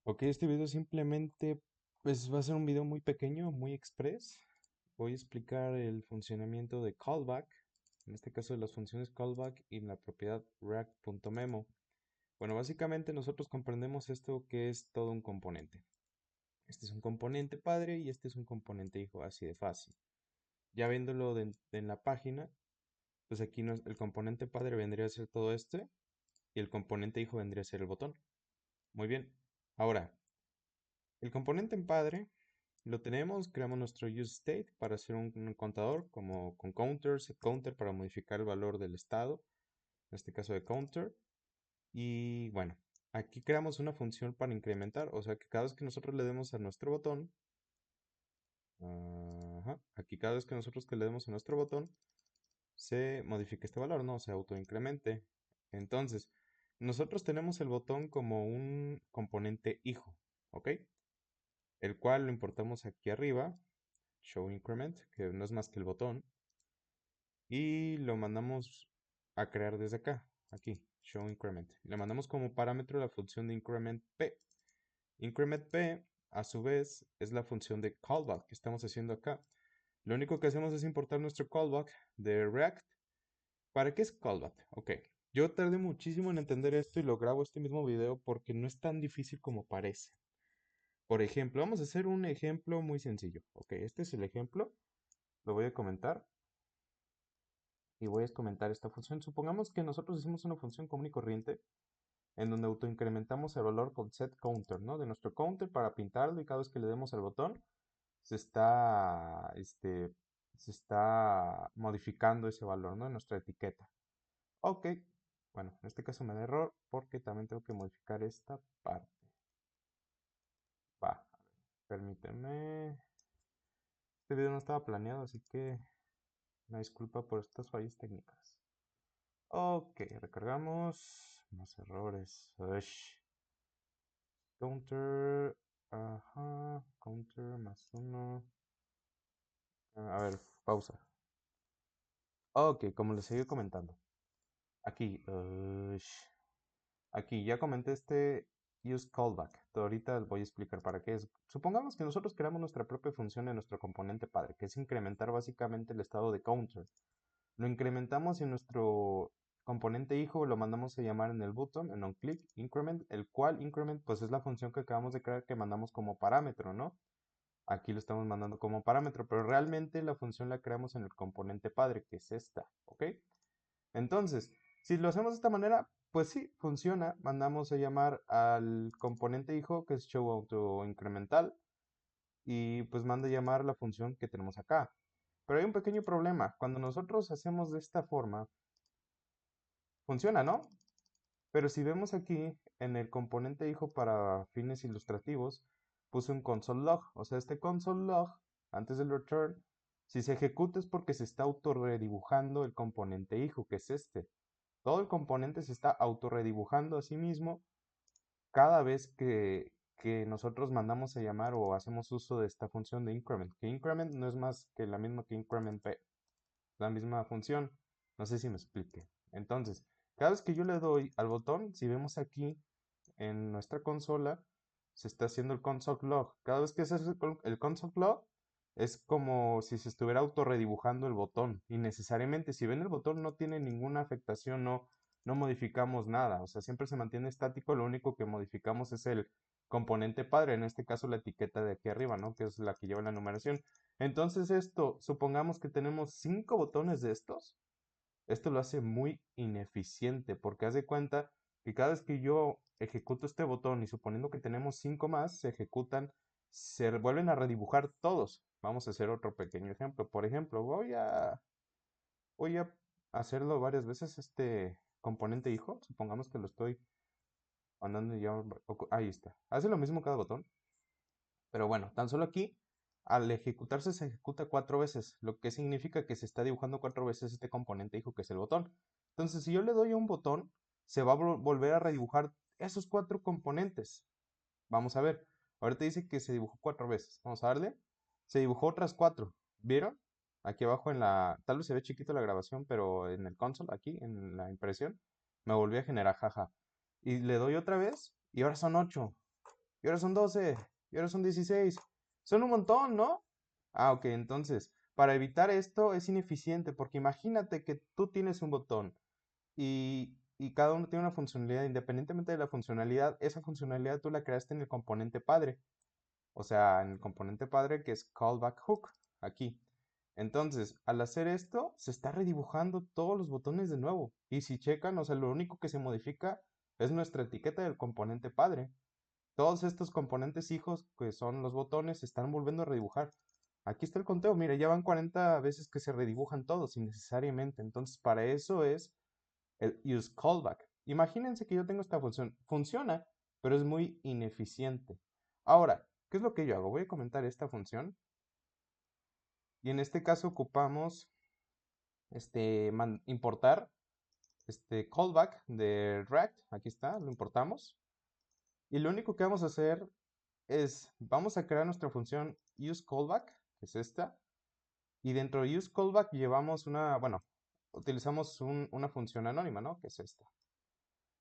Ok, este video simplemente pues va a ser un video muy pequeño, muy express. Voy a explicar el funcionamiento de callback, en este caso de las funciones callback y la propiedad react.memo. Bueno, básicamente nosotros comprendemos esto que es todo un componente. Este es un componente padre y este es un componente hijo, así de fácil. Ya viéndolo en la página, pues aquí el componente padre vendría a ser todo este y el componente hijo vendría a ser el botón. Muy bien. Ahora, el componente en padre lo tenemos, creamos nuestro useState para hacer un contador, como con counter, setCounter para modificar el valor del estado, en este caso de counter. Y bueno, aquí creamos una función para incrementar, o sea que cada vez que nosotros le demos a nuestro botón, aquí cada vez que nosotros le demos a nuestro botón, se modifica este valor, ¿no? Se autoincremente. Entonces, nosotros tenemos el botón como un componente hijo, ¿ok? El cual lo importamos aquí arriba, show increment, que no es más que el botón, y lo mandamos a crear desde acá, aquí, show increment. Le mandamos como parámetro la función de increment p. Increment p, a su vez, es la función de callback que estamos haciendo acá. Lo único que hacemos es importar nuestro callback de React. ¿Para qué es callback? Ok, yo tardé muchísimo en entender esto y lo grabo este mismo video porque no es tan difícil como parece. Por ejemplo, vamos a hacer un ejemplo muy sencillo. Ok, este es el ejemplo. Lo voy a comentar y voy a comentar esta función. Supongamos que nosotros hicimos una función común y corriente en donde autoincrementamos el valor con setCounter, ¿no? De nuestro counter para pintarlo y cada vez que le demos al botón se está, se está modificando ese valor, ¿no? En nuestra etiqueta. Ok, bueno, en este caso me da error porque también tengo que modificar esta parte. Va, a ver, permíteme. Este video no estaba planeado, así que una disculpa por estas fallas técnicas. Ok, recargamos. Más errores. Ush. Counter. Ajá. Counter más uno. A ver, pausa. Ok, como les seguí comentando. Aquí. Ush. Aquí ya comenté este use callback. Ahorita voy a explicar para qué es. Supongamos que nosotros creamos nuestra propia función en nuestro componente padre, que es incrementar básicamente el estado de counter. Lo incrementamos y nuestro componente hijo lo mandamos a llamar en el button, en onClick, increment, el cual increment pues es la función que acabamos de crear que mandamos como parámetro, ¿no? Aquí lo estamos mandando como parámetro, pero realmente la función la creamos en el componente padre, que es esta, ¿ok? Entonces, si lo hacemos de esta manera, pues sí, funciona. Mandamos a llamar al componente hijo, que es show auto incremental, y pues manda a llamar la función que tenemos acá. Pero hay un pequeño problema. Cuando nosotros hacemos de esta forma, funciona, ¿no? Pero si vemos aquí en el componente hijo para fines ilustrativos, puse un console log. O sea, este console log, antes del return, si se ejecuta es porque se está autorredibujando el componente hijo, que es este. Todo el componente se está autorredibujando a sí mismo cada vez que nosotros mandamos a llamar o hacemos uso de esta función de increment. Que increment no es más que la misma que increment p, la misma función. No sé si me explique. Entonces, cada vez que yo le doy al botón, si vemos aquí en nuestra consola, se está haciendo el console log. Cada vez que se hace el console log, es como si se estuviera autorredibujando el botón. Y necesariamente, si ven el botón, no tiene ninguna afectación, no modificamos nada. O sea, siempre se mantiene estático. Lo único que modificamos es el componente padre, en este caso la etiqueta de aquí arriba, ¿no? Que es la que lleva la numeración. Entonces esto, supongamos que tenemos 5 botones de estos. Esto lo hace muy ineficiente porque haz de cuenta que cada vez que yo ejecuto este botón y suponiendo que tenemos 5 más, se ejecutan, se vuelven a redibujar todos. Vamos a hacer otro pequeño ejemplo. Por ejemplo, voy a hacerlo varias veces este componente hijo. Supongamos que lo estoy mandando ya. Ahí está. Hace lo mismo cada botón. Pero bueno, tan solo aquí, al ejecutarse se ejecuta 4 veces, lo que significa que se está dibujando 4 veces este componente hijo que es el botón. Entonces, si yo le doy a un botón, se va a volver a redibujar esos 4 componentes. Vamos a ver. Ahorita dice que se dibujó 4 veces. Vamos a darle. Se dibujó otras 4. ¿Vieron? Aquí abajo en la... Tal vez se ve chiquito la grabación, pero en el console, aquí, en la impresión, me volví a generar jaja. Y le doy otra vez y ahora son 8. y ahora son 12, y ahora son 16. Son un montón, ¿no? Ah, ok, entonces, para evitar esto es ineficiente, porque imagínate que tú tienes un botón y cada uno tiene una funcionalidad, independientemente de la funcionalidad, esa funcionalidad tú la creaste en el componente padre, o sea, en el componente padre que es callback hook, aquí. Entonces, al hacer esto, se está redibujando todos los botones de nuevo. Y si checan, o sea, lo único que se modifica es nuestra etiqueta del componente padre. Todos estos componentes hijos, que son los botones, se están volviendo a redibujar. Aquí está el conteo, mira, ya van 40 veces que se redibujan todos innecesariamente. Entonces, para eso es el use callback. Imagínense que yo tengo esta función. Funciona, pero es muy ineficiente. Ahora, ¿qué es lo que yo hago? Voy a comentar esta función. Y en este caso ocupamos importar este callback de React. Aquí está, lo importamos. Y lo único que vamos a hacer es, vamos a crear nuestra función useCallback, que es esta, y dentro de useCallback llevamos bueno, utilizamos una función anónima, ¿no? Que es esta.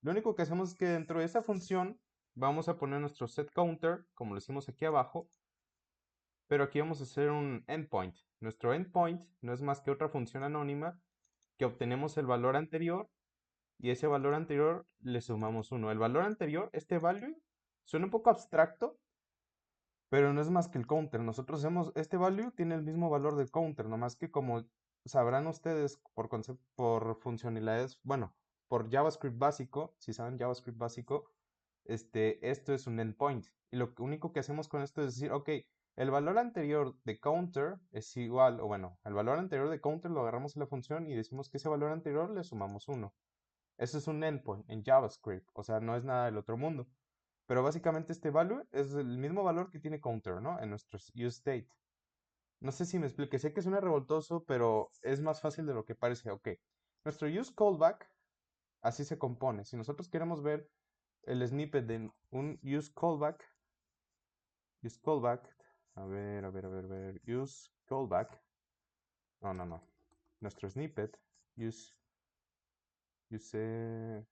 Lo único que hacemos es que dentro de esa función vamos a poner nuestro setCounter, como lo hicimos aquí abajo, pero aquí vamos a hacer un endpoint. Nuestro endpoint no es más que otra función anónima que obtenemos el valor anterior y ese valor anterior le sumamos 1. El valor anterior, este value, suena un poco abstracto, pero no es más que el counter. Nosotros hacemos, este value tiene el mismo valor del counter, nomás que como sabrán ustedes por funcionalidades, bueno, por JavaScript básico, si saben JavaScript básico, esto es un endpoint. Y lo único que hacemos con esto es decir, ok, el valor anterior de counter es igual, o bueno, el valor anterior de counter lo agarramos en la función y decimos que ese valor anterior le sumamos 1. Eso es un endpoint en JavaScript, o sea, no es nada del otro mundo. Pero básicamente este value es el mismo valor que tiene counter, ¿no? En nuestro useState. No sé si me explique, sé que suena revoltoso, pero es más fácil de lo que parece. Ok, nuestro useCallback así se compone. Si nosotros queremos ver el snippet de un useCallback, useCallback, no, nuestro snippet, useCallback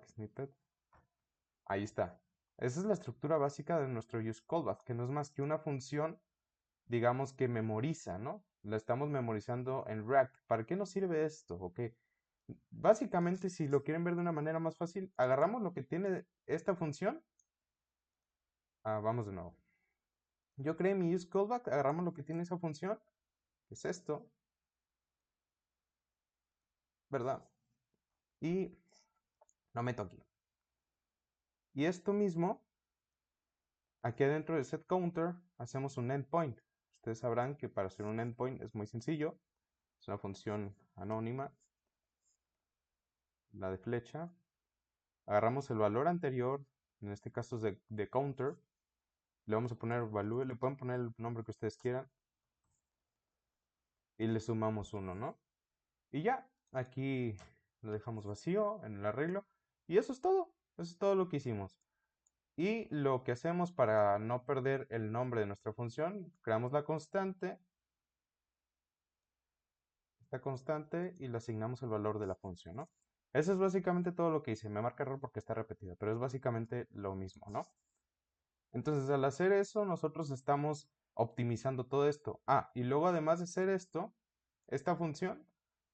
snippet, ahí está. Esa es la estructura básica de nuestro useCallback, que no es más que una función, digamos, que memoriza, ¿no? La estamos memorizando en React. ¿Para qué nos sirve esto? Ok. Básicamente, si lo quieren ver de una manera más fácil, agarramos lo que tiene esta función. Vamos de nuevo. Yo creé mi useCallback, agarramos lo que tiene esa función, que es esto, ¿verdad? Y lo meto aquí. Y esto mismo, aquí adentro de setCounter, hacemos un endpoint. Ustedes sabrán que para hacer un endpoint es muy sencillo. Es una función anónima, la de flecha. Agarramos el valor anterior, en este caso es de counter, le vamos a poner value, le pueden poner el nombre que ustedes quieran y le sumamos 1, ¿no? Y ya, aquí lo dejamos vacío en el arreglo y eso es todo lo que hicimos. Y lo que hacemos para no perder el nombre de nuestra función, creamos esta constante y le asignamos el valor de la función, ¿no? Eso es básicamente todo lo que hice. Me marca error porque está repetido, pero es básicamente lo mismo, ¿no? Entonces, al hacer eso, nosotros estamos optimizando todo esto. Y luego además de hacer esto, esta función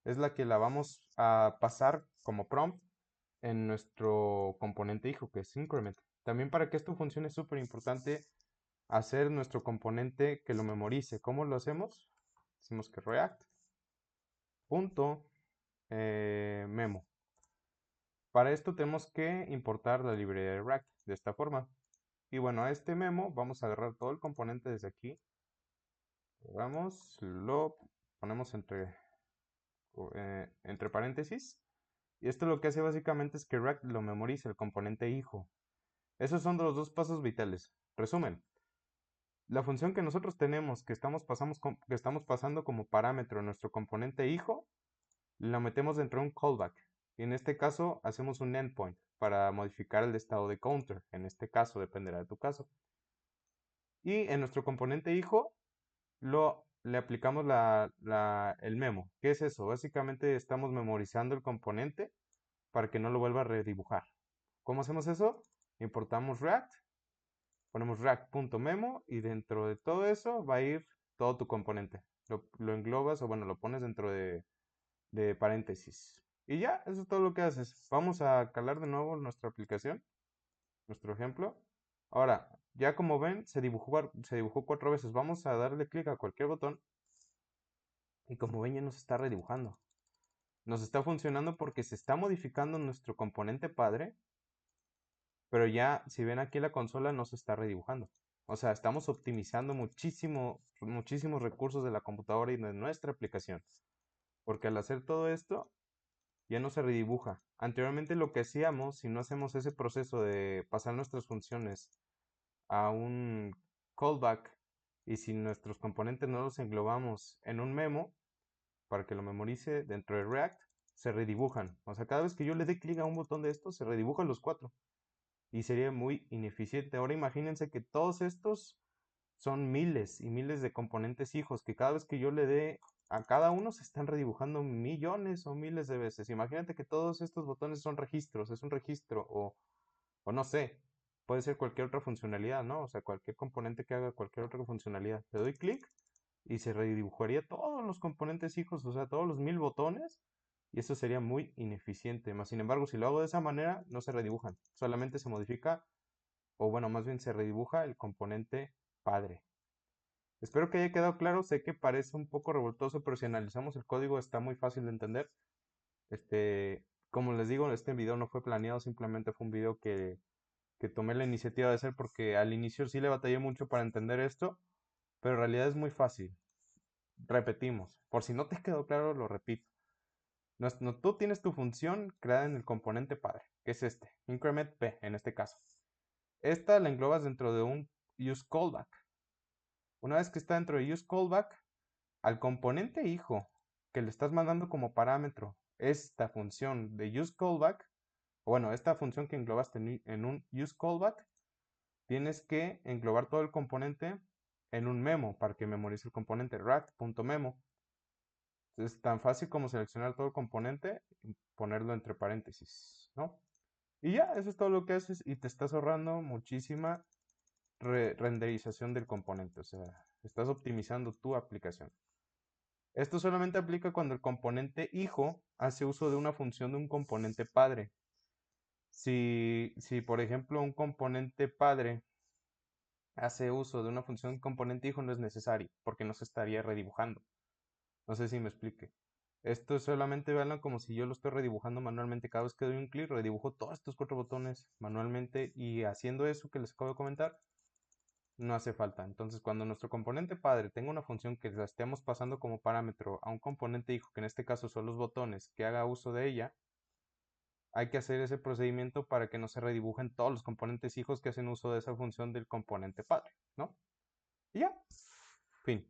es la que la vamos a pasar como prompt en nuestro componente hijo, que es increment. También para que esto funcione es súper importante hacer nuestro componente que lo memorice. ¿Cómo lo hacemos? Decimos que React.memo. Para esto tenemos que importar la librería de React de esta forma. Y bueno, a este memo vamos a agarrar todo el componente desde aquí. Lo ponemos entre paréntesis. Y esto lo que hace básicamente es que React lo memoriza, el componente hijo. Esos son los dos pasos vitales. Resumen, la función que nosotros tenemos, que estamos pasando como parámetro en nuestro componente hijo, la metemos dentro de un callback. Y en este caso hacemos un endpoint para modificar el estado de counter. En este caso dependerá de tu caso. Y en nuestro componente hijo le aplicamos el memo. ¿Qué es eso? Básicamente estamos memorizando el componente para que no lo vuelva a redibujar. ¿Cómo hacemos eso? Importamos React Ponemos react.memo y dentro de todo eso va a ir todo tu componente. Lo englobas o bueno, lo pones dentro de paréntesis. Y ya, eso es todo lo que haces. Vamos a calar de nuevo nuestra aplicación, nuestro ejemplo. Ahora, ya como ven, se dibujó 4 veces. Vamos a darle clic a cualquier botón y como ven ya nos está redibujando. Nos está funcionando porque se está modificando nuestro componente padre, pero ya, si ven aquí la consola, no se está redibujando. O sea, estamos optimizando muchísimos recursos de la computadora y de nuestra aplicación. Porque al hacer todo esto, ya no se redibuja. Anteriormente lo que hacíamos, si no hacemos ese proceso de pasar nuestras funciones a un callback y si nuestros componentes no los englobamos en un memo para que lo memorice dentro de React, se redibujan. O sea, cada vez que yo le dé clic a un botón de estos, se redibujan los 4 y sería muy ineficiente. Ahora imagínense que todos estos son miles y miles de componentes hijos que cada vez que yo le dé a cada uno se están redibujando millones o miles de veces. Imagínate que todos estos botones son registros, es un registro o no sé, puede ser cualquier otra funcionalidad, ¿no? O sea, cualquier componente que haga cualquier otra funcionalidad. Le doy clic y se redibujaría todos los componentes hijos, o sea, todos los 1000 botones. Y eso sería muy ineficiente. Más sin embargo, si lo hago de esa manera, no se redibujan. Solamente se modifica, o bueno, más bien se redibuja el componente padre. Espero que haya quedado claro. Sé que parece un poco revoltoso, pero si analizamos el código está muy fácil de entender. Como les digo, este video no fue planeado, simplemente fue un video que tomé la iniciativa de hacer porque al inicio sí le batallé mucho para entender esto, pero en realidad es muy fácil. Repetimos, por si no te quedó claro, lo repito. Tú tienes tu función creada en el componente padre, que es este, increment p en este caso. Esta la englobas dentro de un useCallback. Una vez que está dentro de useCallback, al componente hijo que le estás mandando como parámetro esta función de useCallback, bueno, esta función que englobaste en un useCallback, tienes que englobar todo el componente en un memo para que memorice el componente react.memo. Es tan fácil como seleccionar todo el componente y ponerlo entre paréntesis, ¿no? Y ya, eso es todo lo que haces y te estás ahorrando muchísima renderización del componente, o sea, estás optimizando tu aplicación. Esto solamente aplica cuando el componente hijo hace uso de una función de un componente padre. Si por ejemplo un componente padre hace uso de una función componente hijo no es necesario porque no se estaría redibujando. No sé si me explique. Esto solamente veanlo como si yo lo estoy redibujando manualmente. Cada vez que doy un clic, redibujo todos estos 4 botones manualmente y haciendo eso que les acabo de comentar, no hace falta. Entonces, cuando nuestro componente padre tenga una función que la estemos pasando como parámetro a un componente hijo, que en este caso son los botones, que haga uso de ella, hay que hacer ese procedimiento para que no se redibujen todos los componentes hijos que hacen uso de esa función del componente padre, ¿no? Y ya, fin.